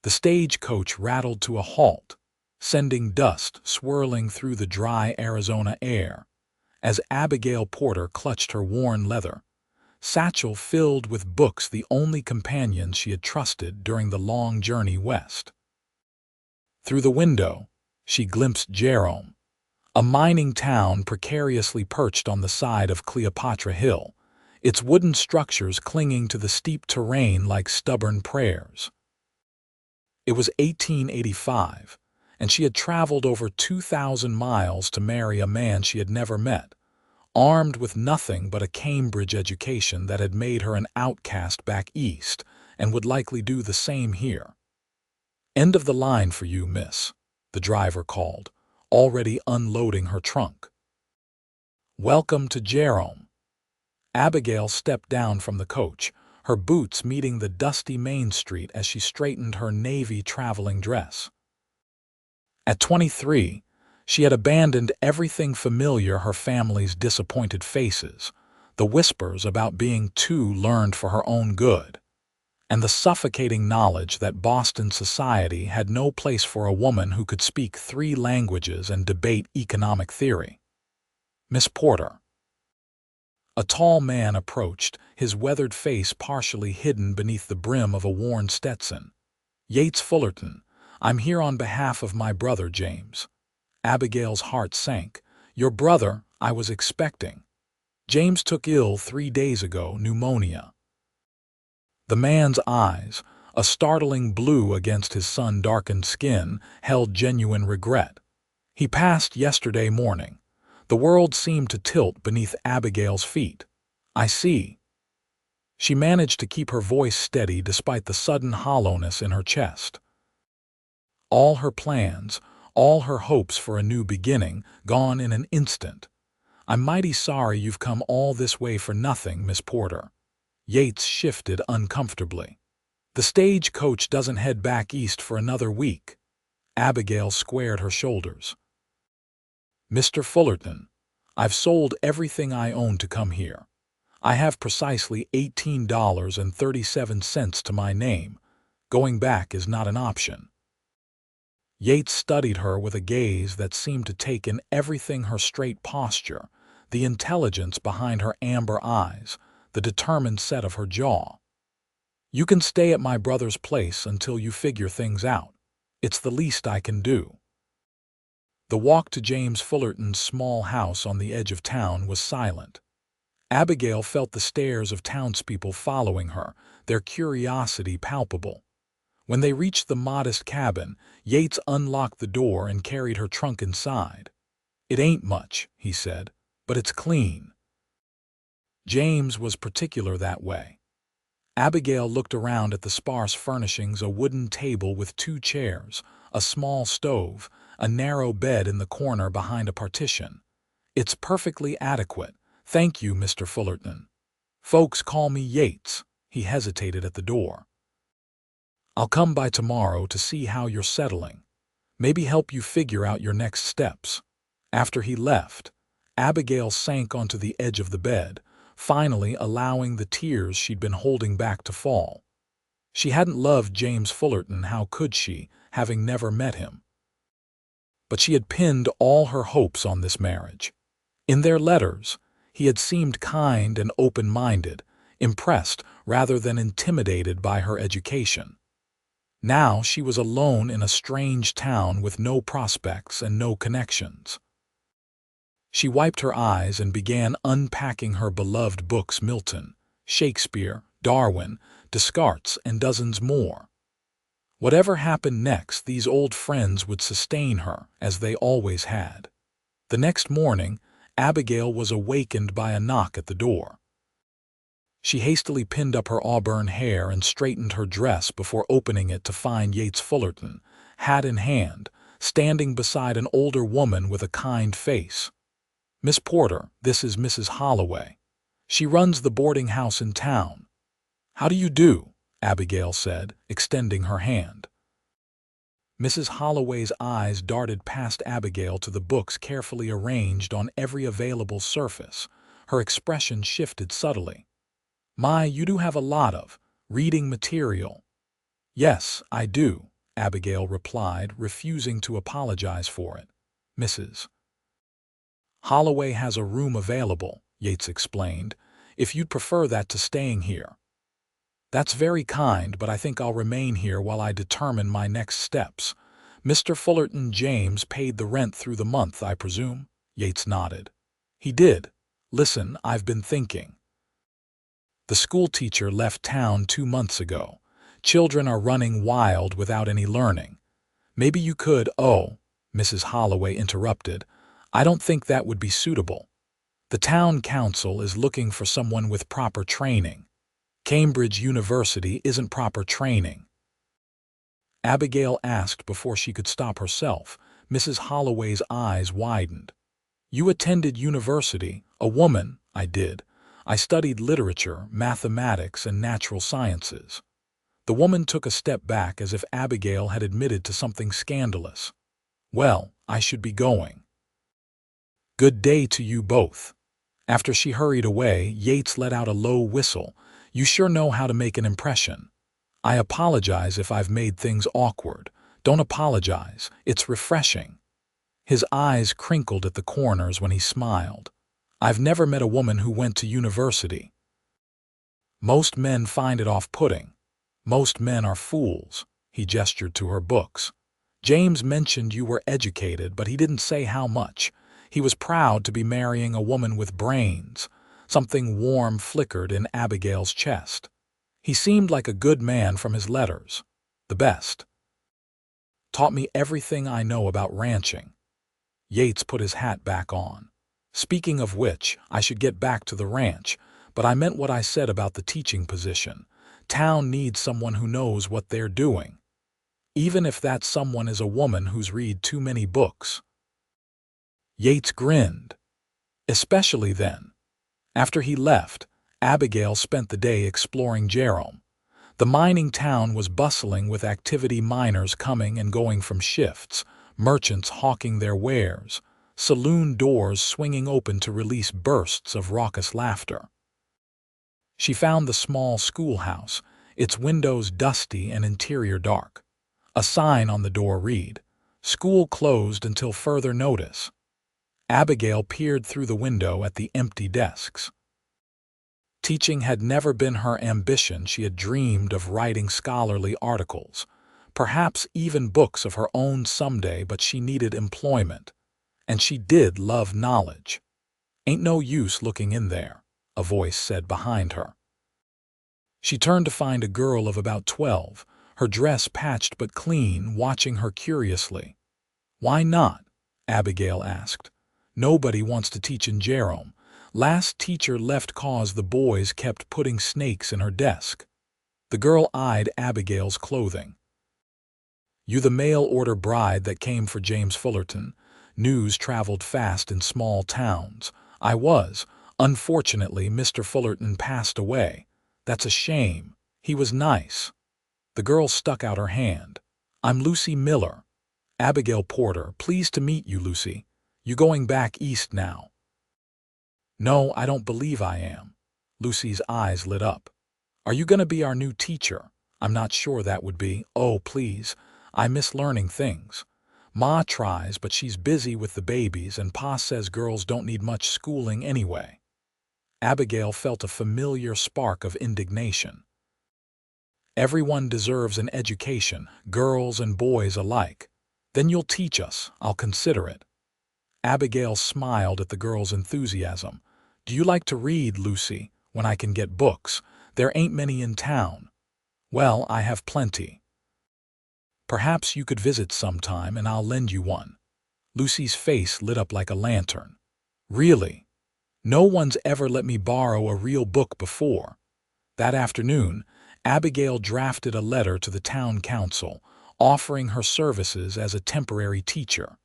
The stagecoach rattled to a halt, sending dust swirling through the dry Arizona air as Abigail Porter clutched her worn leather satchel filled with books, the only companions she had trusted during the long journey west. Through the window, she glimpsed Jerome, a mining town precariously perched on the side of Cleopatra Hill, its wooden structures clinging to the steep terrain like stubborn prayers. It was 1885, and she had traveled over 2,000 miles to marry a man she had never met, armed with nothing but a Cambridge education that had made her an outcast back east and would likely do the same here. "End of the line for you, miss," the driver called, already unloading her trunk. "Welcome to Jerome." Abigail stepped down from the coach, her boots meeting the dusty Main Street as she straightened her navy traveling dress. At 23, she had abandoned everything familiar: her family's disappointed faces, the whispers about being too learned for her own good, and the suffocating knowledge that Boston society had no place for a woman who could speak 3 languages and debate economic theory. "Miss Porter." A tall man approached, his weathered face partially hidden beneath the brim of a worn Stetson. "Yates Fullerton. I'm here on behalf of my brother, James." Abigail's heart sank. "Your brother? I was expecting. James took ill 3 days ago, pneumonia." The man's eyes, a startling blue against his sun-darkened skin, held genuine regret. "He passed yesterday morning." The world seemed to tilt beneath Abigail's feet. "I see." She managed to keep her voice steady despite the sudden hollowness in her chest. All her plans, all her hopes for a new beginning, gone in an instant. "I'm mighty sorry you've come all this way for nothing, Miss Porter." Yates shifted uncomfortably. "The stagecoach doesn't head back east for another week." Abigail squared her shoulders. "Mr. Fullerton, I've sold everything I own to come here. I have precisely $18.37 to my name. Going back is not an option." Yates studied her with a gaze that seemed to take in everything: her straight posture, the intelligence behind her amber eyes, the determined set of her jaw. "You can stay at my brother's place until you figure things out. It's the least I can do." The walk to James Fullerton's small house on the edge of town was silent. Abigail felt the stares of townspeople following her, their curiosity palpable. When they reached the modest cabin, Yates unlocked the door and carried her trunk inside. "It ain't much," he said, "but it's clean." James was particular that way. Abigail looked around at the sparse furnishings: a wooden table with 2 chairs, a small stove, a narrow bed in the corner behind a partition. "It's perfectly adequate. Thank you, Mr. Fullerton." "Folks call me Yates." He hesitated at the door. "I'll come by tomorrow to see how you're settling. Maybe help you figure out your next steps." After he left, Abigail sank onto the edge of the bed, finally allowing the tears she'd been holding back to fall. She hadn't loved James Fullerton, how could she, having never met him? But she had pinned all her hopes on this marriage. In their letters, he had seemed kind and open-minded, impressed rather than intimidated by her education. Now she was alone in a strange town with no prospects and no connections. She wiped her eyes and began unpacking her beloved books: Milton, Shakespeare, Darwin, Descartes, and dozens more. Whatever happened next, these old friends would sustain her, as they always had. The next morning, Abigail was awakened by a knock at the door. She hastily pinned up her auburn hair and straightened her dress before opening it to find Yates Fullerton, hat in hand, standing beside an older woman with a kind face. "Miss Porter, this is Mrs. Holloway. She runs the boarding house in town." "How do you do?" Abigail said, extending her hand. Mrs. Holloway's eyes darted past Abigail to the books carefully arranged on every available surface. Her expression shifted subtly. "My, you do have a lot of reading material." "Yes, I do," Abigail replied, refusing to apologize for it. Mrs. Holloway has a room available, Yates explained, if you'd prefer that to staying here. That's very kind, but I think I'll remain here while I determine my next steps. Mr. Fullerton James paid the rent through the month, I presume? Yates nodded. He did. Listen, I've been thinking. The schoolteacher left town 2 months ago. Children are running wild without any learning. Maybe you could— Oh, Mrs. Holloway interrupted. I don't think that would be suitable. The town council is looking for someone with proper training. Cambridge University isn't proper training. Abigail asked before she could stop herself. Mrs. Holloway's eyes widened. You attended university? A woman? I did. I studied literature, mathematics, and natural sciences. The woman took a step back as if Abigail had admitted to something scandalous. Well, I should be going. Good day to you both. After she hurried away, Yates let out a low whistle. You sure know how to make an impression. I apologize if I've made things awkward. Don't apologize. It's refreshing. His eyes crinkled at the corners when he smiled. I've never met a woman who went to university. Most men find it off-putting. Most men are fools. He gestured to her books. James mentioned you were educated, but he didn't say how much. He was proud to be marrying a woman with brains. Something warm flickered in Abigail's chest. He seemed like a good man from his letters. The best. Taught me everything I know about ranching. Yates put his hat back on. Speaking of which, I should get back to the ranch, but I meant what I said about the teaching position. Town needs someone who knows what they're doing. Even if that someone is a woman who's read too many books. Yates grinned. Especially then. After he left, Abigail spent the day exploring Jerome. The mining town was bustling with activity, miners coming and going from shifts, merchants hawking their wares, saloon doors swinging open to release bursts of raucous laughter. She found the small schoolhouse, its windows dusty and interior dark. A sign on the door read, "School closed until further notice." Abigail peered through the window at the empty desks. Teaching had never been her ambition. She had dreamed of writing scholarly articles, perhaps even books of her own someday, but she needed employment. And she did love knowledge. Ain't no use looking in there, a voice said behind her. She turned to find a girl of about 12, her dress patched but clean, watching her curiously. Why not? Abigail asked. Nobody wants to teach in Jerome. Last teacher left cause the boys kept putting snakes in her desk. The girl eyed Abigail's clothing. You the mail-order bride that came for James Fullerton? News traveled fast in small towns. I was. Unfortunately, Mr. Fullerton passed away. That's a shame. He was nice. The girl stuck out her hand. I'm Lucy Miller. Abigail Porter, pleased to meet you, Lucy. You going back east now? No, I don't believe I am. Lucy's eyes lit up. Are you going to be our new teacher? I'm not sure that would be. Oh, please. I miss learning things. Ma tries, but she's busy with the babies, and Pa says girls don't need much schooling anyway. Abigail felt a familiar spark of indignation. Everyone deserves an education, girls and boys alike. Then you'll teach us. I'll consider it. Abigail smiled at the girl's enthusiasm. Do you like to read, Lucy, when I can get books? There ain't many in town. Well, I have plenty. Perhaps you could visit sometime and I'll lend you one. Lucy's face lit up like a lantern. Really? No one's ever let me borrow a real book before. That afternoon, Abigail drafted a letter to the town council, offering her services as a temporary teacher.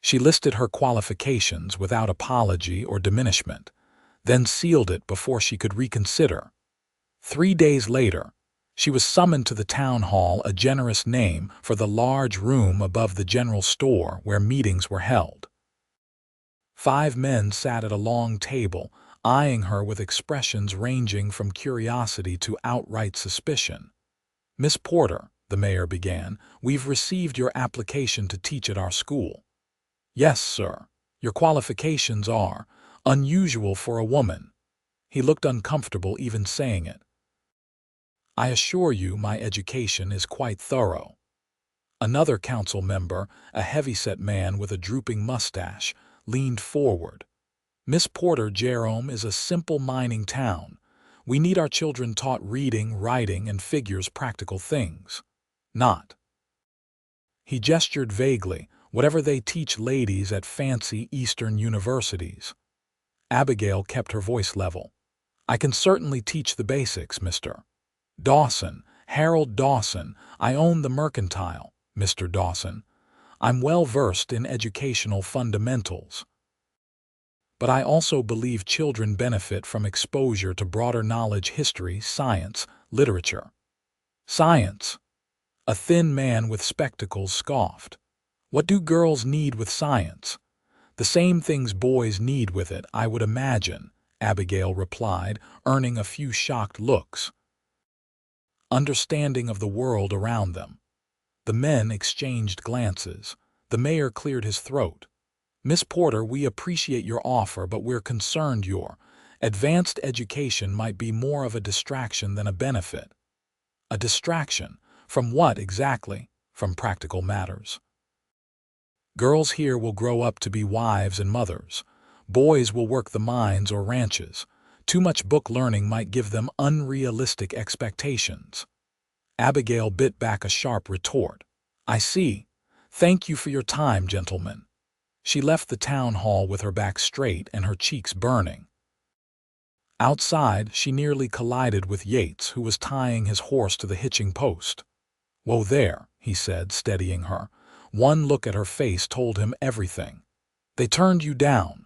She listed her qualifications without apology or diminishment, then sealed it before she could reconsider. 3 days later, she was summoned to the town hall, a generous name for the large room above the general store where meetings were held. 5 men sat at a long table, eyeing her with expressions ranging from curiosity to outright suspicion. Miss Porter, the mayor began. "We've received your application to teach at our school." "Yes, sir. Your qualifications are unusual for a woman." He looked uncomfortable even saying it. "I assure you my education is quite thorough." Another council member, a heavyset man with a drooping mustache, leaned forward. "Miss Porter, Jerome is a simple mining town. We need our children taught reading, writing, and figures, practical things. Not," he gestured vaguely, "whatever they teach ladies at fancy Eastern universities." Abigail kept her voice level. "I can certainly teach the basics, Mr. Dawson, Harold Dawson. I own the Mercantile, Mr. Dawson. I'm well versed in educational fundamentals. But I also believe children benefit from exposure to broader knowledge, history, science, literature." "Science?" A thin man with spectacles scoffed. "What do girls need with science?" "The same things boys need with it, I would imagine," Abigail replied, earning a few shocked looks. Understanding of the world around them. The men exchanged glances. The mayor cleared his throat. "Miss Porter, we appreciate your offer, but we're concerned your advanced education might be more of a distraction than a benefit." "A distraction? From what exactly?" "From practical matters. Girls here will grow up to be wives and mothers. Boys will work the mines or ranches. Too much book learning might give them unrealistic expectations." Abigail bit back a sharp retort. "I see. Thank you for your time, gentlemen." She left the town hall with her back straight and her cheeks burning. Outside, she nearly collided with Yates, who was tying his horse to the hitching post. "Whoa there," he said, steadying her. One look at her face told him everything. "They turned you down."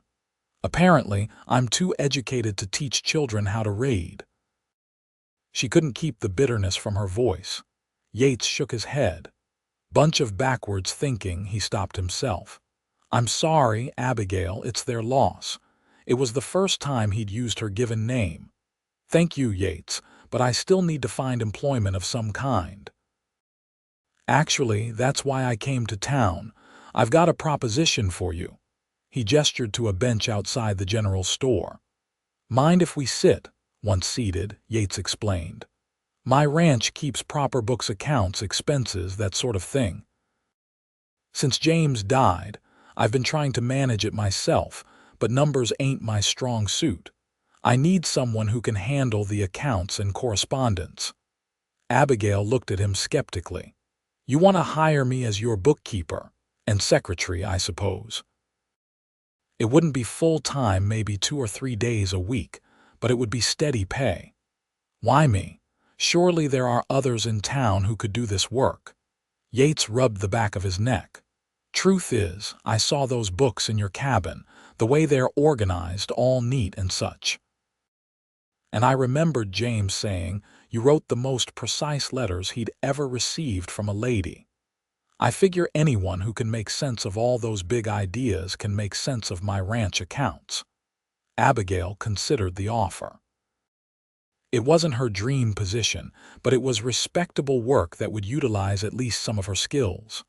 "Apparently, I'm too educated to teach children how to read." She couldn't keep the bitterness from her voice. Yates shook his head. "Bunch of backwards thinking," he stopped himself. "I'm sorry, Abigail, it's their loss." It was the first time he'd used her given name. "Thank you, Yates, but I still need to find employment of some kind." "Actually, that's why I came to town. I've got a proposition for you." He gestured to a bench outside the general store. "Mind if we sit?" Once seated, Yates explained. "My ranch keeps proper books, accounts, expenses, that sort of thing. Since James died, I've been trying to manage it myself, but numbers ain't my strong suit. I need someone who can handle the accounts and correspondence." Abigail looked at him skeptically. "You want to hire me as your bookkeeper and secretary, I suppose?" "It wouldn't be full-time, maybe 2 or 3 days a week, but it would be steady pay." "Why me? Surely there are others in town who could do this work." Yates rubbed the back of his neck. "Truth is, I saw those books in your cabin, the way they're organized, all neat and such. And I remembered James saying you wrote the most precise letters he'd ever received from a lady. I figure anyone who can make sense of all those big ideas can make sense of my ranch accounts." Abigail considered the offer. It wasn't her dream position, but it was respectable work that would utilize at least some of her skills.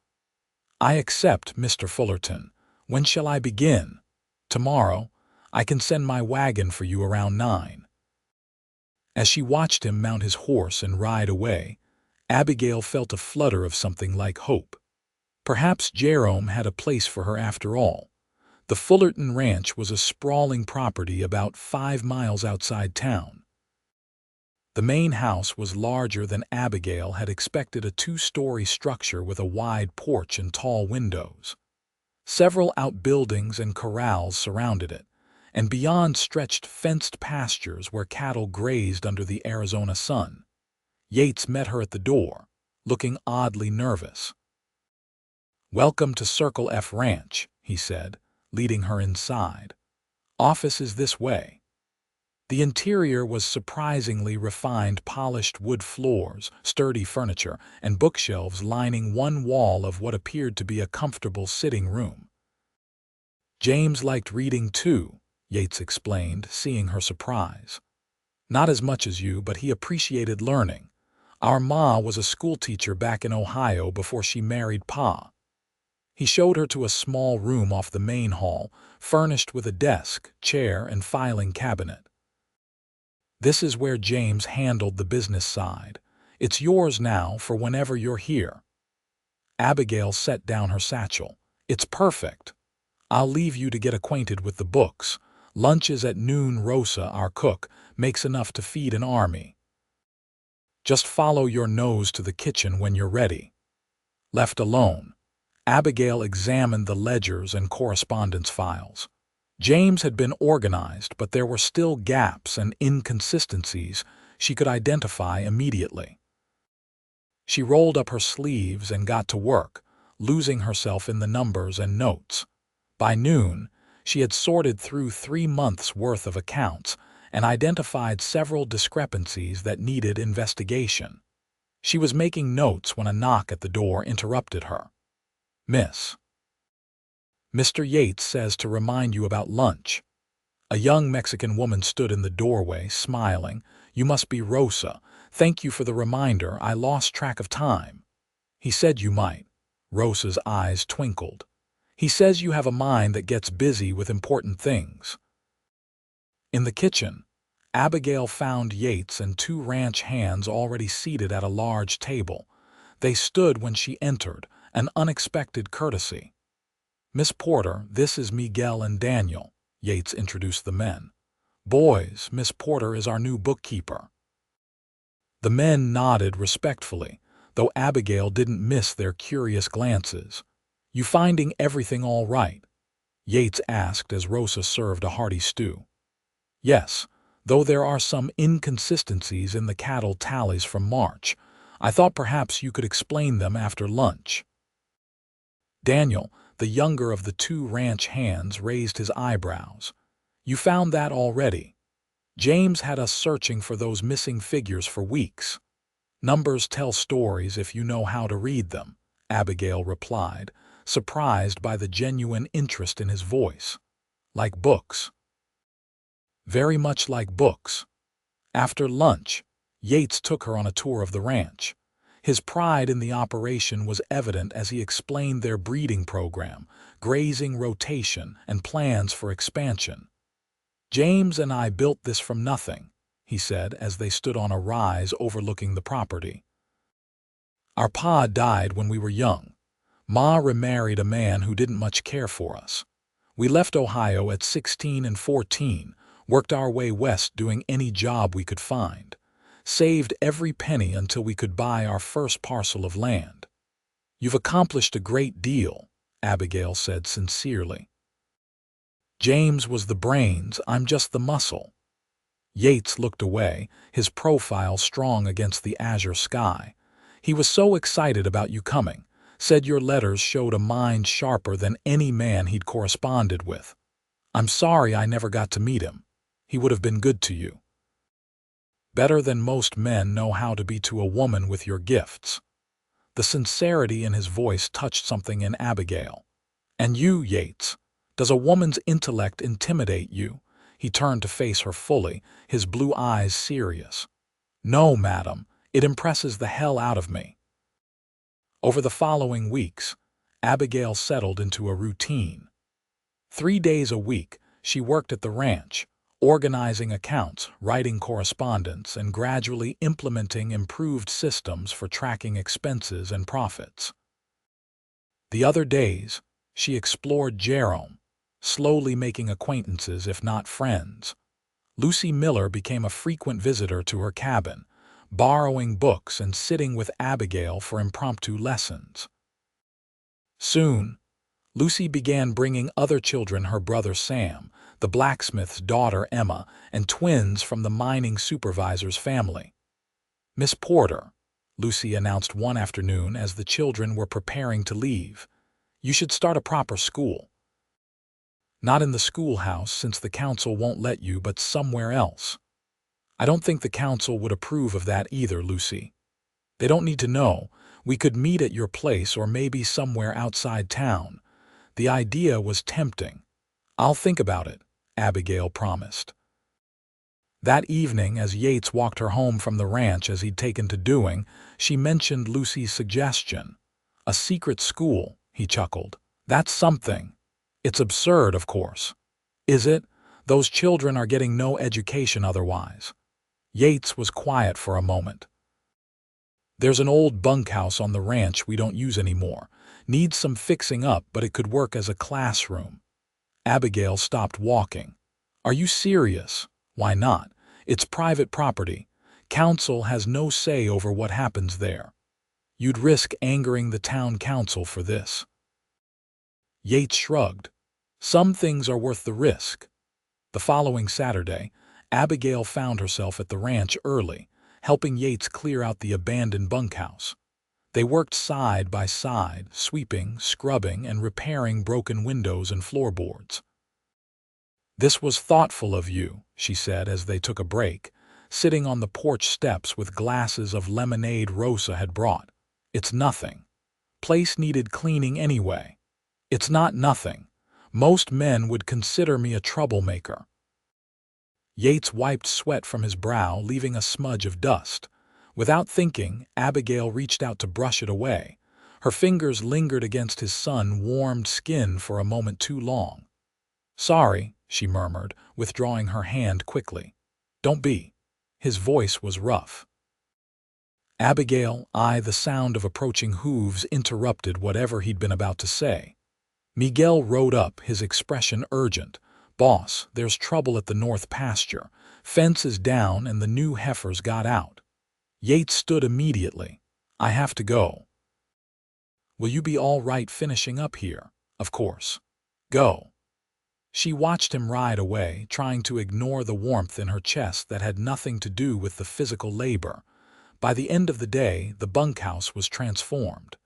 "I accept, Mr. Fullerton. When shall I begin?" "Tomorrow. I can send my wagon for you around 9. As she watched him mount his horse and ride away, Abigail felt a flutter of something like hope. Perhaps Jerome had a place for her after all. The Fullerton Ranch was a sprawling property about 5 miles outside town. The main house was larger than Abigail had expected, a 2-story structure with a wide porch and tall windows. Several outbuildings and corrals surrounded it, and beyond stretched fenced pastures where cattle grazed under the Arizona sun. Yates met her at the door, looking oddly nervous. "Welcome to Circle F Ranch," he said, leading her inside. "Office is this way." The interior was surprisingly refined, polished wood floors, sturdy furniture, and bookshelves lining one wall of what appeared to be a comfortable sitting room. "James liked reading too," Yates explained, seeing her surprise. "Not as much as you, but he appreciated learning. Our Ma was a schoolteacher back in Ohio before she married Pa. He showed her to a small room off the main hall, furnished with a desk, chair, and filing cabinet. This is where James handled the business side. It's yours now for whenever you're here. Abigail set down her satchel. It's perfect. I'll leave you to get acquainted with the books. Lunch is at noon. Rosa, our cook, makes enough to feed an army. Just follow your nose to the kitchen when you're ready. Left alone, Abigail examined the ledgers and correspondence files. James had been organized, but there were still gaps and inconsistencies she could identify immediately. She rolled up her sleeves and got to work, losing herself in the numbers and notes. By noon, she had sorted through 3 months' worth of accounts and identified several discrepancies that needed investigation. She was making notes when a knock at the door interrupted her. Mr. Yates says to remind you about lunch. A young Mexican woman stood in the doorway, smiling. You must be Rosa. Thank you for the reminder. I lost track of time. He said you might. Rosa's eyes twinkled. He says you have a mind that gets busy with important things. In the kitchen, Abigail found Yates and 2 ranch hands already seated at a large table. They stood when she entered, an unexpected courtesy. Miss Porter, this is Miguel and Daniel, Yates introduced the men. Boys, Miss Porter is our new bookkeeper. The men nodded respectfully, though Abigail didn't miss their curious glances. You finding everything all right? Yates asked as Rosa served a hearty stew. Yes, though there are some inconsistencies in the cattle tallies from March. I thought perhaps you could explain them after lunch. Daniel, the younger of the 2 ranch hands, raised his eyebrows. You found that already? James had us searching for those missing figures for weeks. Numbers tell stories if you know how to read them, Abigail replied, surprised by the genuine interest in his voice. Like books. Very much like books. After lunch, Yates took her on a tour of the ranch. His pride in the operation was evident as he explained their breeding program, grazing rotation, and plans for expansion. James and I built this from nothing, he said as they stood on a rise overlooking the property. Our pa died when we were young. Ma remarried a man who didn't much care for us. We left Ohio at 16 and 14, worked our way west doing any job we could find. Saved every penny until we could buy our first parcel of land. You've accomplished a great deal, Abigail said sincerely. James was the brains, I'm just the muscle. Yates looked away, his profile strong against the azure sky. He was so excited about you coming, said your letters showed a mind sharper than any man he'd corresponded with. I'm sorry I never got to meet him. He would have been good to you. Better than most men know how to be to a woman with your gifts. The sincerity in his voice touched something in Abigail. And you, Yates, does a woman's intellect intimidate you? He turned to face her fully, his blue eyes serious. No, madam, it impresses the hell out of me. Over the following weeks, Abigail settled into a routine. 3 days a week, she worked at the ranch, organizing accounts, writing correspondence, and gradually implementing improved systems for tracking expenses and profits. The other days, she explored Jerome, slowly making acquaintances if not friends. Lucy Miller became a frequent visitor to her cabin, borrowing books and sitting with Abigail for impromptu lessons. Soon, Lucy began bringing other children, her brother Sam, the blacksmith's daughter Emma, and twins from the mining supervisor's family. Miss Porter, Lucy announced one afternoon as the children were preparing to leave. You should start a proper school. Not in the schoolhouse since the council won't let you, but somewhere else. I don't think the council would approve of that either, Lucy. They don't need to know. We could meet at your place or maybe somewhere outside town. The idea was tempting. I'll think about it, Abigail promised. That evening, as Yates walked her home from the ranch as he'd taken to doing, she mentioned Lucy's suggestion. A secret school, he chuckled. That's something. It's absurd, of course. Is it? Those children are getting no education otherwise. Yates was quiet for a moment. There's an old bunkhouse on the ranch we don't use anymore. Needs some fixing up, but it could work as a classroom. Abigail stopped walking. Are you serious? Why not? It's private property. Council has no say over what happens there. You'd risk angering the town council for this. Yates shrugged. Some things are worth the risk. The following Saturday, Abigail found herself at the ranch early, helping Yates clear out the abandoned bunkhouse. They worked side by side, sweeping, scrubbing, and repairing broken windows and floorboards. "This was thoughtful of you," she said as they took a break, sitting on the porch steps with glasses of lemonade Rosa had brought. "It's nothing. Place needed cleaning anyway." "It's not nothing. Most men would consider me a troublemaker." Yates wiped sweat from his brow, leaving a smudge of dust. Without thinking, Abigail reached out to brush it away. Her fingers lingered against his sun-warmed skin for a moment too long. "Sorry," she murmured, withdrawing her hand quickly. "Don't be." His voice was rough. Abigail, the sound of approaching hooves interrupted whatever he'd been about to say. Miguel rode up, his expression urgent. "Boss, there's trouble at the north pasture. Fence is down and the new heifers got out." Yates stood immediately. "I have to go." "Will you be all right finishing up here?" "Of course." "Go." She watched him ride away, trying to ignore the warmth in her chest that had nothing to do with the physical labor. By the end of the day, the bunkhouse was transformed.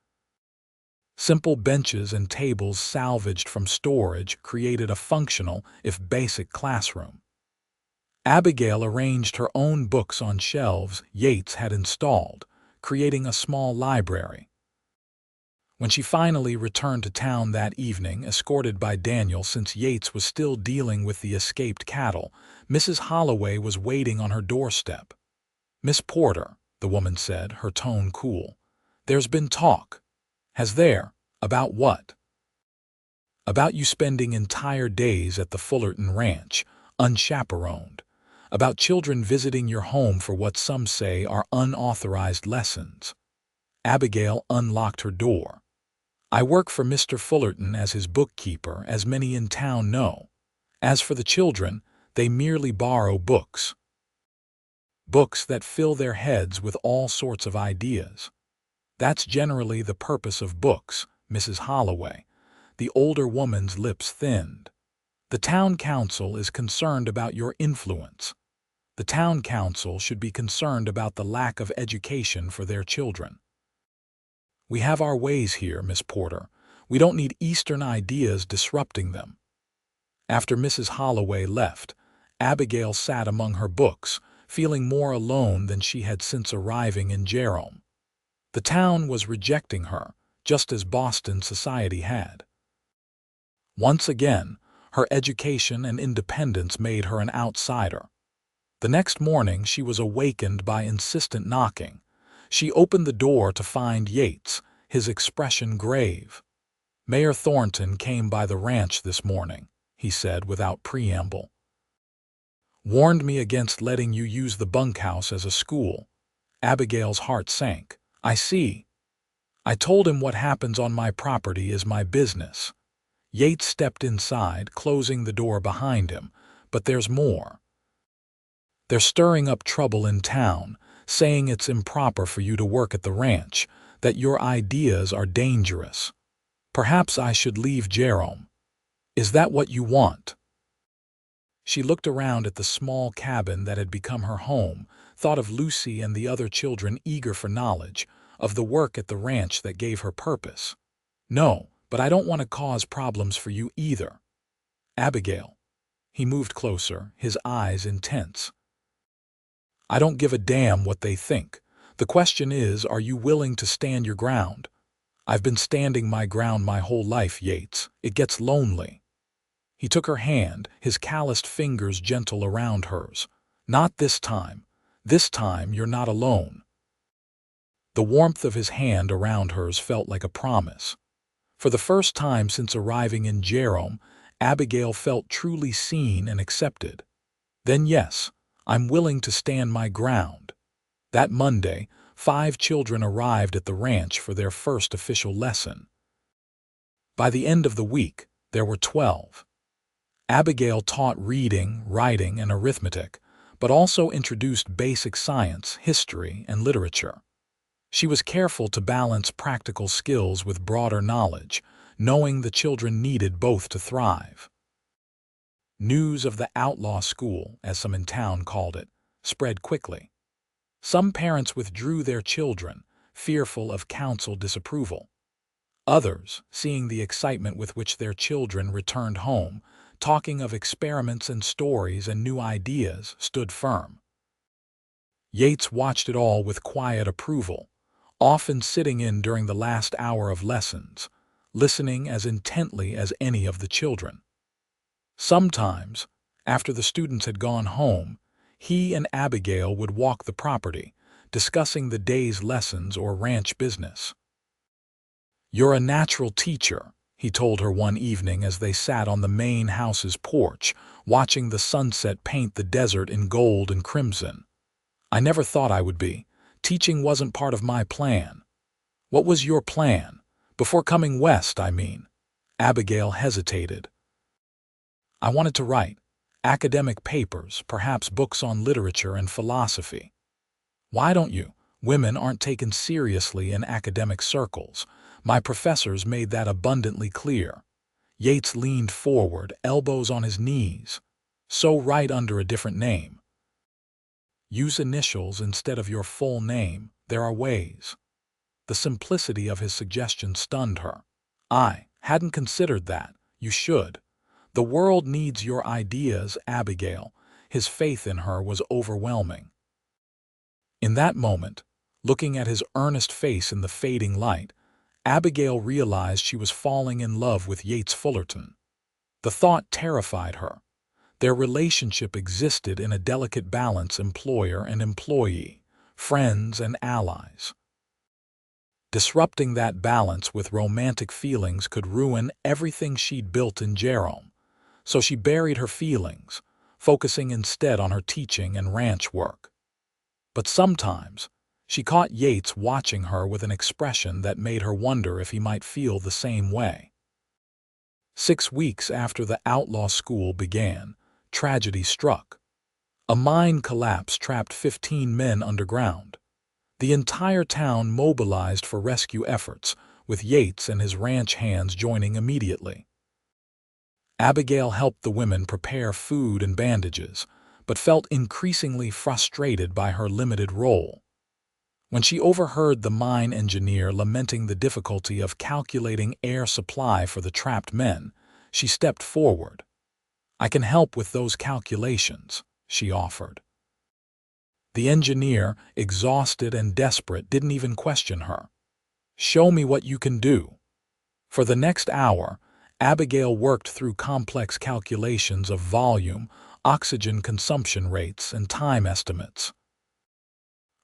Simple benches and tables salvaged from storage created a functional, if basic, classroom. Abigail arranged her own books on shelves Yates had installed, creating a small library. When she finally returned to town that evening, escorted by Daniel since Yates was still dealing with the escaped cattle, Mrs. Holloway was waiting on her doorstep. "Miss Porter," the woman said, her tone cool, "there's been talk." "Has there? About what?" "About you spending entire days at the Fullerton ranch, unchaperoned. About children visiting your home for what some say are unauthorized lessons." Abigail unlocked her door. "I work for Mr. Fullerton as his bookkeeper, as many in town know. As for the children, they merely borrow books. Books that fill their heads with all sorts of ideas. That's generally the purpose of books, Mrs. Holloway." The older woman's lips thinned. "The town council is concerned about your influence. The town council should be concerned about the lack of education for their children. We have our ways here, Miss Porter. We don't need Eastern ideas disrupting them." After Mrs. Holloway left, Abigail sat among her books, feeling more alone than she had since arriving in Jerome. The town was rejecting her, just as Boston society had. Once again, her education and independence made her an outsider. The next morning she was awakened by insistent knocking. She opened the door to find Yates, his expression grave. "Mayor Thornton came by the ranch this morning," he said without preamble. "Warned me against letting you use the bunkhouse as a school." Abigail's heart sank. "I see. I told him what happens on my property is my business." Yates stepped inside, closing the door behind him. "But there's more. They're stirring up trouble in town, saying it's improper for you to work at the ranch, that your ideas are dangerous. Perhaps I should leave Jerome. Is that what you want?" She looked around at the small cabin that had become her home, thought of Lucy and the other children eager for knowledge, of the work at the ranch that gave her purpose. "No, but I don't want to cause problems for you either." "Abigail." He moved closer, his eyes intense. "I don't give a damn what they think. The question is, are you willing to stand your ground?" "I've been standing my ground my whole life, Yates. It gets lonely." He took her hand, his calloused fingers gentle around hers. Not this time. This time you're not alone." The warmth of his hand around hers felt like a promise. For the first time since arriving in Jerome, Abigail felt truly seen and accepted. "Then yes, I'm willing to stand my ground." That Monday, 5 children arrived at the ranch for their first official lesson. By the end of the week, there were 12. Abigail taught reading, writing, and arithmetic, but also introduced basic science, history, and literature. She was careful to balance practical skills with broader knowledge, knowing the children needed both to thrive. News of the outlaw school, as some in town called it, spread quickly. Some parents withdrew their children, fearful of council disapproval. Others, seeing the excitement with which their children returned home, talking of experiments and stories and new ideas, stood firm. Yates watched it all with quiet approval, often sitting in during the last hour of lessons, listening as intently as any of the children. Sometimes, after the students had gone home, he and Abigail would walk the property, discussing the day's lessons or ranch business. "You're a natural teacher," he told her one evening as they sat on the main house's porch, watching the sunset paint the desert in gold and crimson. "I never thought I would be. Teaching wasn't part of my plan." "What was your plan? Before coming west, I mean." Abigail hesitated. "I wanted to write. Academic papers, perhaps books on literature and philosophy." "Why don't you? Women aren't taken seriously in academic circles. My professors made that abundantly clear." Yates leaned forward, elbows on his knees. "So write under a different name. Use initials instead of your full name. There are ways." The simplicity of his suggestion stunned her. "I hadn't considered that. You should. The world needs your ideas, Abigail." His faith in her was overwhelming. In that moment, looking at his earnest face in the fading light, Abigail realized she was falling in love with Yates Fullerton. The thought terrified her. Their relationship existed in a delicate balance, employer and employee, friends and allies. Disrupting that balance with romantic feelings could ruin everything she'd built in Jerome. So she buried her feelings, focusing instead on her teaching and ranch work. But sometimes, she caught Yates watching her with an expression that made her wonder if he might feel the same way. 6 weeks after the outlaw school began, tragedy struck. A mine collapse trapped 15 men underground. The entire town mobilized for rescue efforts, with Yates and his ranch hands joining immediately. Abigail helped the women prepare food and bandages, but felt increasingly frustrated by her limited role. When she overheard the mine engineer lamenting the difficulty of calculating air supply for the trapped men, she stepped forward. "I can help with those calculations," she offered. The engineer, exhausted and desperate, didn't even question her. "Show me what you can do." For the next hour, Abigail worked through complex calculations of volume, oxygen consumption rates, and time estimates.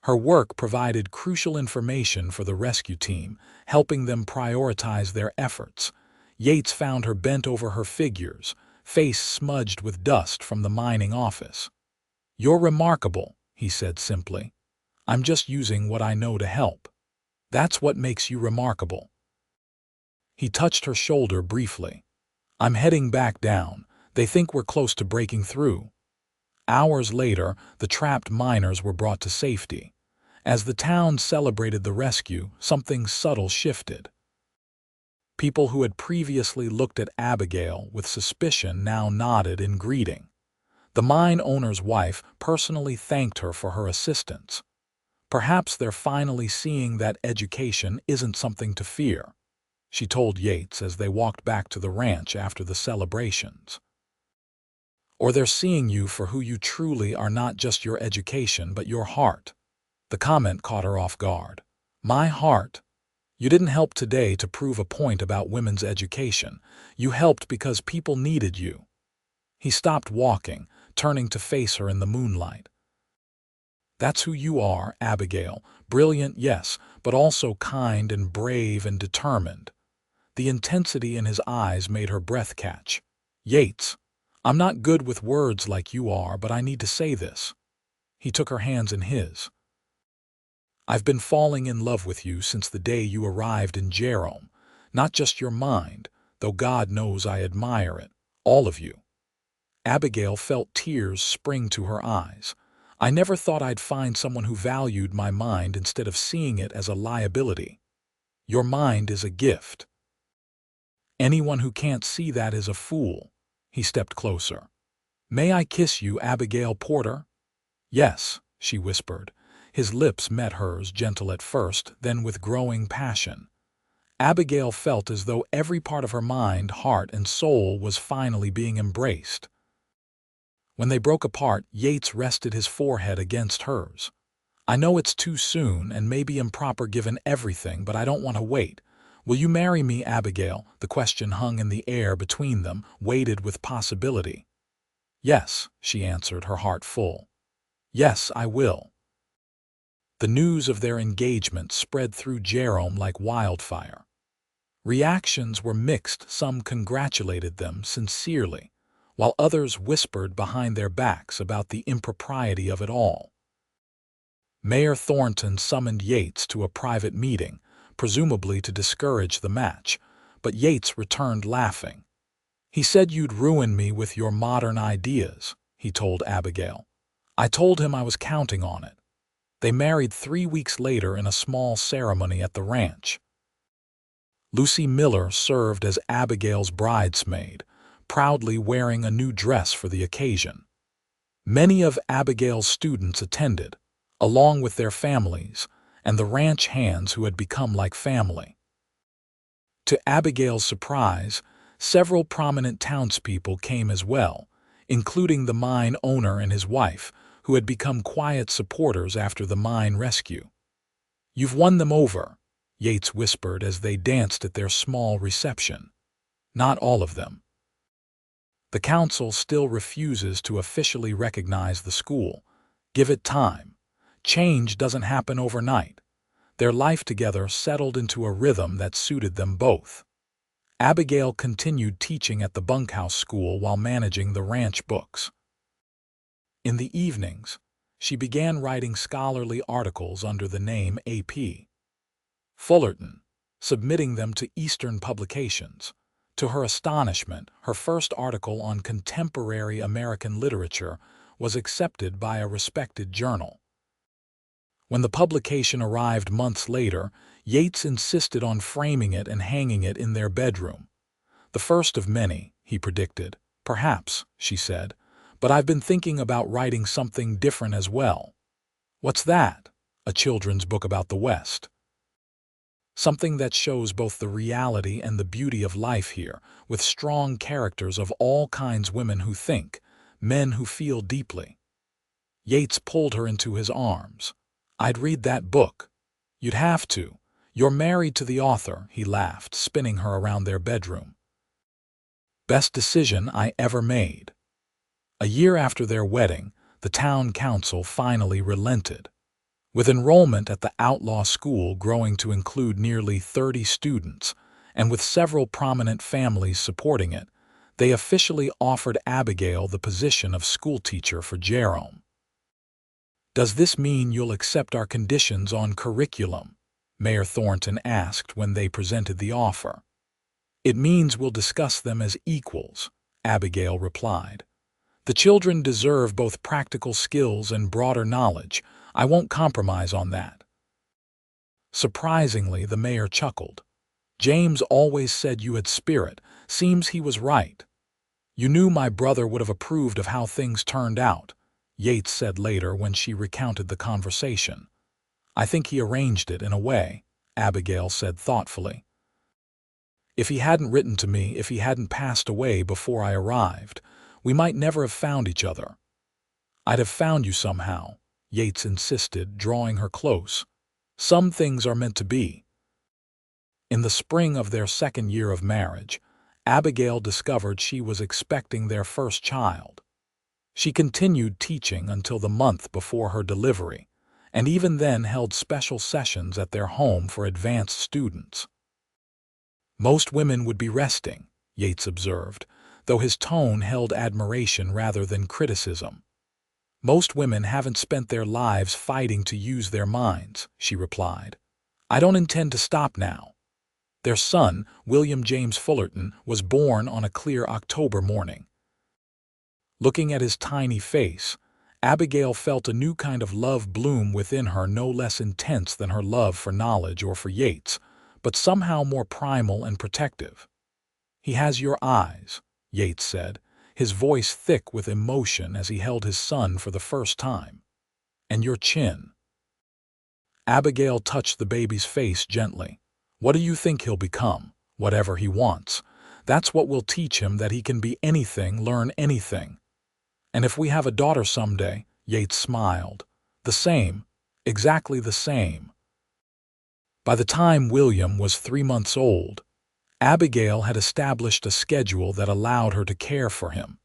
Her work provided crucial information for the rescue team, helping them prioritize their efforts. Yates found her bent over her figures, face smudged with dust from the mining office. "You're remarkable," he said simply. "I'm just using what I know to help. That's what makes you remarkable." He touched her shoulder briefly. "I'm heading back down. They think we're close to breaking through." Hours later, the trapped miners were brought to safety. As the town celebrated the rescue, something subtle shifted. People who had previously looked at Abigail with suspicion now nodded in greeting. The mine owner's wife personally thanked her for her assistance. "Perhaps they're finally seeing that education isn't something to fear," she told Yates as they walked back to the ranch after the celebrations. "Or they're seeing you for who you truly are, not just your education but your heart." The comment caught her off guard. "My heart? You didn't help today to prove a point about women's education. You helped because people needed you." He stopped walking, turning to face her in the moonlight. That's who you are, Abigail. Brilliant, yes, but also kind and brave and determined. The intensity in his eyes made her breath catch. Yates, I'm not good with words like you are, but I need to say this. He took her hands in his. I've been falling in love with you since the day you arrived in Jerome. Not just your mind, though God knows I admire it. All of you. Abigail felt tears spring to her eyes. I never thought I'd find someone who valued my mind instead of seeing it as a liability. Your mind is a gift. Anyone who can't see that is a fool. He stepped closer. May I kiss you, Abigail Porter? Yes, she whispered. His lips met hers, gentle at first, then with growing passion. Abigail felt as though every part of her mind, heart, and soul was finally being embraced. When they broke apart, Yates rested his forehead against hers. I know it's too soon and maybe improper given everything, but I don't want to wait. Will you marry me, Abigail? The question hung in the air between them, weighted with possibility. Yes, she answered, her heart full. Yes, I will. The news of their engagement spread through Jerome like wildfire. Reactions were mixed. Some congratulated them sincerely, while others whispered behind their backs about the impropriety of it all. Mayor Thornton summoned Yates to a private meeting, presumably to discourage the match, but Yates returned laughing. He said you'd ruin me with your modern ideas, he told Abigail. I told him I was counting on it. They married 3 weeks later in a small ceremony at the ranch. Lucy Miller served as Abigail's bridesmaid, proudly wearing a new dress for the occasion. Many of Abigail's students attended, along with their families, and the ranch hands who had become like family. To Abigail's surprise, several prominent townspeople came as well, including the mine owner and his wife, who had become quiet supporters after the mine rescue. You've won them over, Yates whispered as they danced at their small reception. Not all of them. The council still refuses to officially recognize the school. Give it time. Change doesn't happen overnight. Their life together settled into a rhythm that suited them both. Abigail continued teaching at the bunkhouse school while managing the ranch books. In the evenings, she began writing scholarly articles under the name A.P. Fullerton, submitting them to Eastern publications. To her astonishment, her first article on contemporary American literature was accepted by a respected journal. When the publication arrived months later, Yates insisted on framing it and hanging it in their bedroom. The first of many, he predicted. Perhaps, she said, but I've been thinking about writing something different as well. What's that? A children's book about the West. Something that shows both the reality and the beauty of life here, with strong characters of all kinds, women who think, men who feel deeply. Yates pulled her into his arms. I'd read that book. You'd have to. You're married to the author, he laughed, spinning her around their bedroom. Best decision I ever made. A year after their wedding, the town council finally relented. With enrollment at the outlaw school growing to include nearly 30 students, and with several prominent families supporting it, they officially offered Abigail the position of schoolteacher for Jerome. Does this mean you'll accept our conditions on curriculum? Mayor Thornton asked when they presented the offer. It means we'll discuss them as equals, Abigail replied. The children deserve both practical skills and broader knowledge. I won't compromise on that. Surprisingly, the mayor chuckled. James always said you had spirit. Seems he was right. You knew my brother would have approved of how things turned out, Yates said later when she recounted the conversation. I think he arranged it in a way, Abigail said thoughtfully. If he hadn't written to me, if he hadn't passed away before I arrived, we might never have found each other. I'd have found you somehow, Yates insisted, drawing her close. Some things are meant to be. In the spring of their second year of marriage, Abigail discovered she was expecting their first child. She continued teaching until the month before her delivery, and even then held special sessions at their home for advanced students. Most women would be resting, Yates observed, though his tone held admiration rather than criticism. Most women haven't spent their lives fighting to use their minds, she replied. I don't intend to stop now. Their son, William James Fullerton, was born on a clear October morning. Looking at his tiny face, Abigail felt a new kind of love bloom within her, no less intense than her love for knowledge or for Yates, but somehow more primal and protective. He has your eyes, Yates said, his voice thick with emotion as he held his son for the first time. And your chin. Abigail touched the baby's face gently. What do you think he'll become? Whatever he wants. That's what we'll teach him, that he can be anything, learn anything. And if we have a daughter someday, Yates smiled. The same, exactly the same. By the time William was 3 months old, Abigail had established a schedule that allowed her to care for him,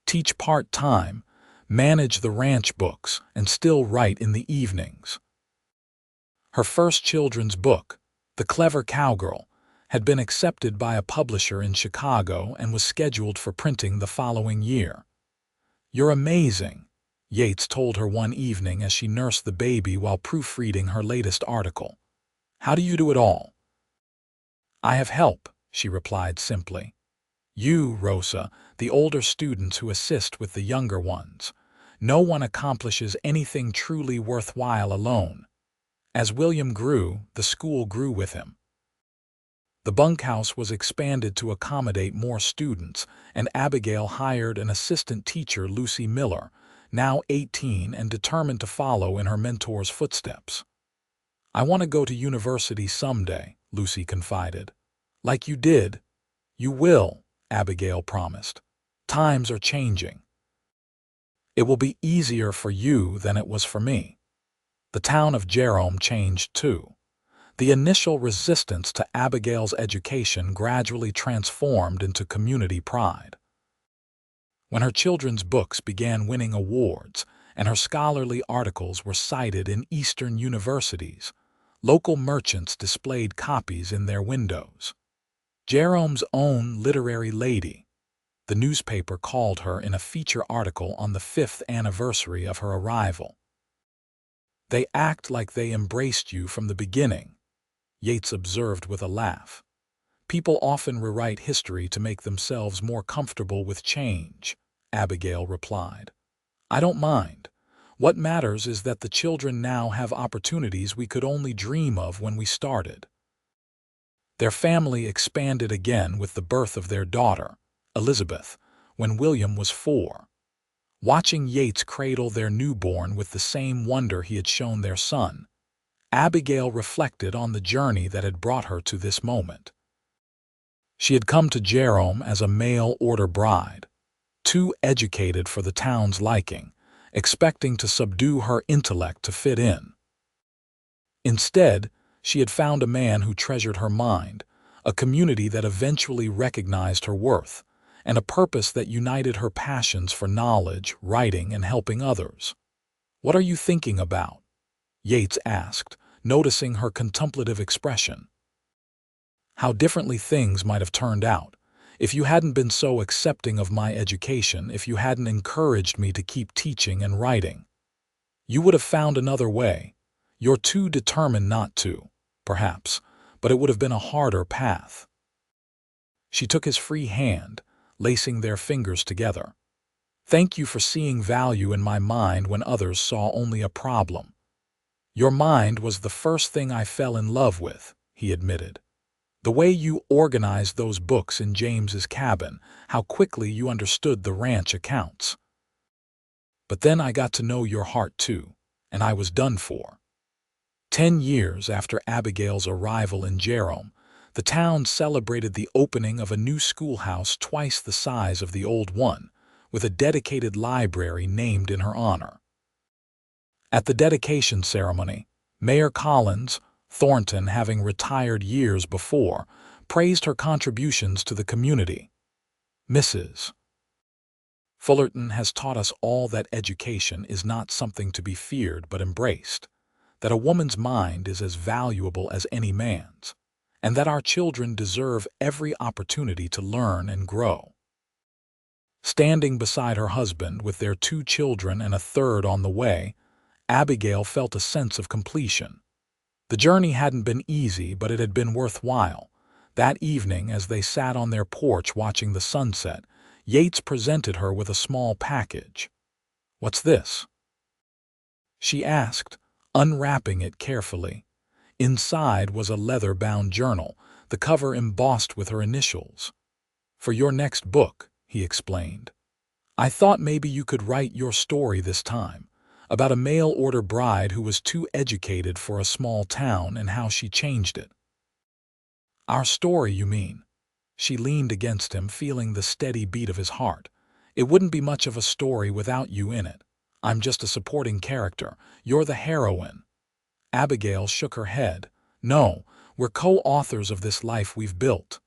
teach part-time, manage the ranch books, and still write in the evenings. Her first children's book, The Clever Cowgirl, had been accepted by a publisher in Chicago and was scheduled for printing the following year. You're amazing, Yates told her one evening as she nursed the baby while proofreading her latest article. How do you do it all? I have help, she replied simply. You, Rosa, the older students who assist with the younger ones. No one accomplishes anything truly worthwhile alone. As William grew, the school grew with him. The bunkhouse was expanded to accommodate more students, and Abigail hired an assistant teacher, Lucy Miller, now 18 and determined to follow in her mentor's footsteps. I want to go to university someday, Lucy confided. Like you did. You will, Abigail promised. Times are changing. It will be easier for you than it was for me. The town of Jerome changed too. The initial resistance to Abigail's education gradually transformed into community pride. When her children's books began winning awards and her scholarly articles were cited in Eastern universities, local merchants displayed copies in their windows. Jerome's own literary lady, the newspaper called her in a feature article on the 5th anniversary of her arrival. They act like they embraced you from the beginning, Yates observed with a laugh. People often rewrite history to make themselves more comfortable with change, Abigail replied. I don't mind. What matters is that the children now have opportunities we could only dream of when we started. Their family expanded again with the birth of their daughter, Elizabeth, when William was 4. Watching Yates cradle their newborn with the same wonder he had shown their son, Abigail reflected on the journey that had brought her to this moment. She had come to Jerome as a mail-order bride, too educated for the town's liking, expecting to subdue her intellect to fit in. Instead, she had found a man who treasured her mind, a community that eventually recognized her worth, and a purpose that united her passions for knowledge, writing, and helping others. What are you thinking about? Yates asked, noticing her contemplative expression. How differently things might have turned out, if you hadn't been so accepting of my education, if you hadn't encouraged me to keep teaching and writing. You would have found another way. You're too determined not to, perhaps, but it would have been a harder path. She took his free hand, lacing their fingers together. Thank you for seeing value in my mind when others saw only a problem. Your mind was the first thing I fell in love with, he admitted. The way you organized those books in James's cabin, how quickly you understood the ranch accounts. But then I got to know your heart too, and I was done for. 10 years after Abigail's arrival in Jerome, the town celebrated the opening of a new schoolhouse twice the size of the old one, with a dedicated library named in her honor. At the dedication ceremony, Mayor Collins, Thornton having retired years before, praised her contributions to the community. Mrs. Fullerton has taught us all that education is not something to be feared but embraced, that a woman's mind is as valuable as any man's, and that our children deserve every opportunity to learn and grow. Standing beside her husband with their 2 children and a third on the way, Abigail felt a sense of completion. The journey hadn't been easy, but it had been worthwhile. That evening, as they sat on their porch watching the sunset, Yates presented her with a small package. "What's this?" she asked, unwrapping it carefully. Inside was a leather-bound journal, the cover embossed with her initials. "For your next book," he explained. "I thought maybe you could write your story this time, about a mail-order bride who was too educated for a small town and how she changed it." "Our story, you mean?" She leaned against him, feeling the steady beat of his heart. "It wouldn't be much of a story without you in it. I'm just a supporting character. You're the heroine." Abigail shook her head. "No, we're co-authors of this life we've built."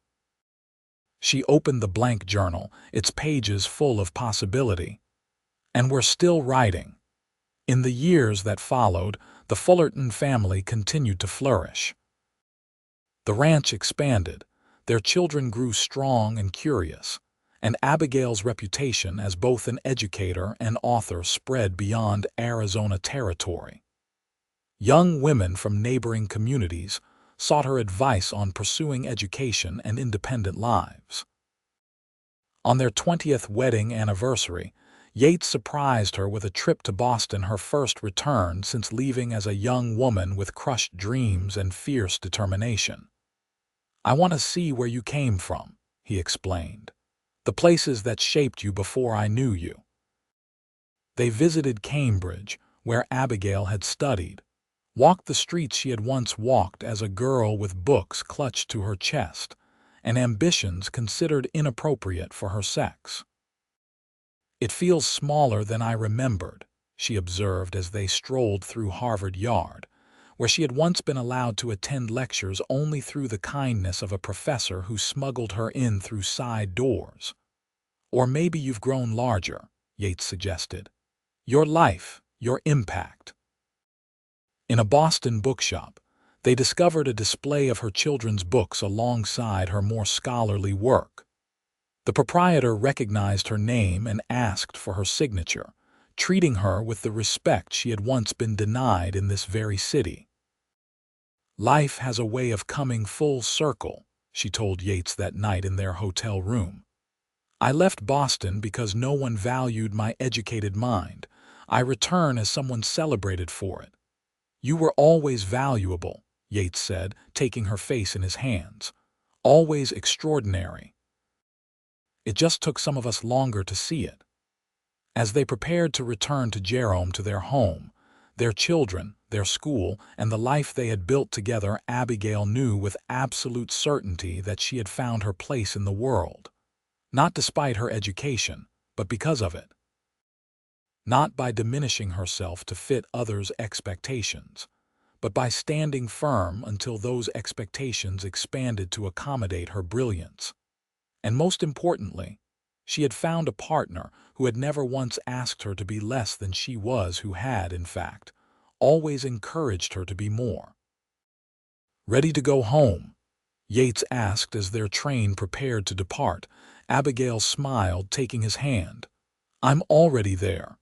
She opened the blank journal, its pages full of possibility. "And we're still writing." In the years that followed, the Fullerton family continued to flourish. The ranch expanded, their children grew strong and curious, and Abigail's reputation as both an educator and author spread beyond Arizona territory. Young women from neighboring communities sought her advice on pursuing education and independent lives. On their 20th wedding anniversary, Yates surprised her with a trip to Boston, her first return since leaving as a young woman with crushed dreams and fierce determination. "I want to see where you came from," he explained. "The places that shaped you before I knew you." They visited Cambridge, where Abigail had studied, walked the streets she had once walked as a girl with books clutched to her chest, and ambitions considered inappropriate for her sex. "It feels smaller than I remembered," she observed as they strolled through Harvard Yard, where she had once been allowed to attend lectures only through the kindness of a professor who smuggled her in through side doors. "Or maybe you've grown larger," Yates suggested. "Your life, your impact." In a Boston bookshop, they discovered a display of her children's books alongside her more scholarly work. The proprietor recognized her name and asked for her signature, treating her with the respect she had once been denied in this very city. "Life has a way of coming full circle," she told Yates that night in their hotel room. "I left Boston because no one valued my educated mind. I return as someone celebrated for it." "You were always valuable," Yates said, taking her face in his hands. "Always extraordinary. It just took some of us longer to see it." As they prepared to return to Jerome, to their home, their children, their school, and the life they had built together, Abigail knew with absolute certainty that she had found her place in the world. Not despite her education, but because of it. Not by diminishing herself to fit others' expectations, but by standing firm until those expectations expanded to accommodate her brilliance. And most importantly, she had found a partner who had never once asked her to be less than she was, who had, in fact, always encouraged her to be more. "Ready to go home?" Yates asked as their train prepared to depart. Abigail smiled, taking his hand. "I'm already there,"